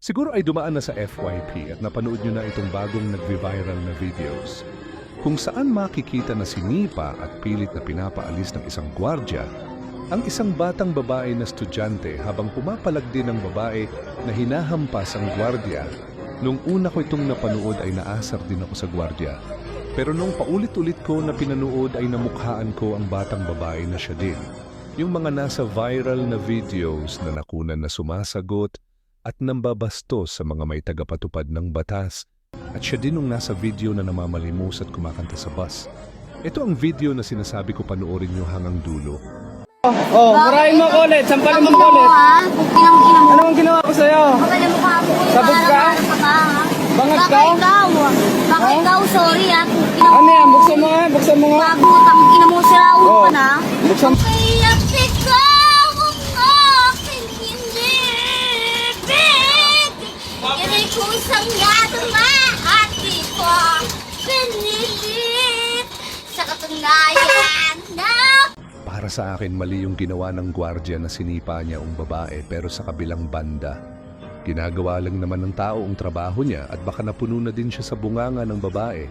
Siguro ay dumaan na sa FYP at napanood nyo na itong bagong nagvi-viral na videos kung saan makikita na sinipa at pilit na pinapaalis ng isang gwardya ang isang batang babae na estudyante habang pumapalag din ng babae na hinahampas ang gwardya. Nung una ko itong napanood ay naasar din ako sa gwardya. Pero nung paulit-ulit ko na pinanood ay namukhaan ko ang batang babae na siya din. Yung mga nasa viral na videos na nakunan na sumasagot at nambabastos sa mga may tagapatupad ng batas. At siya din nung nasa video na namamalimos at kumakanta sa bus. Ito ang video na sinasabi ko panoorin nyo hanggang dulo. Oh, murahin mo ko ulit. Sampalin mo ko ulit. Ano ang ginawa ko sa'yo? Sabog ka? Bangag ka? Bakit ikaw? Sorry ah. Ano yan? Buksan mo nga. Buksan mo nga. Pagutang ina mo sila ulo ka na. Buksan mo. Kayak ikaw ang aking inibig. Ganay ko isang gato maati ko. Pinilit sa katunayan na Para sa akin, mali yung ginawa ng gwardya na sinipa niya ang babae pero sa kabilang banda, ginagawa lang naman ng tao ang trabaho niya at baka napuno na din siya sa bunganga ng babae.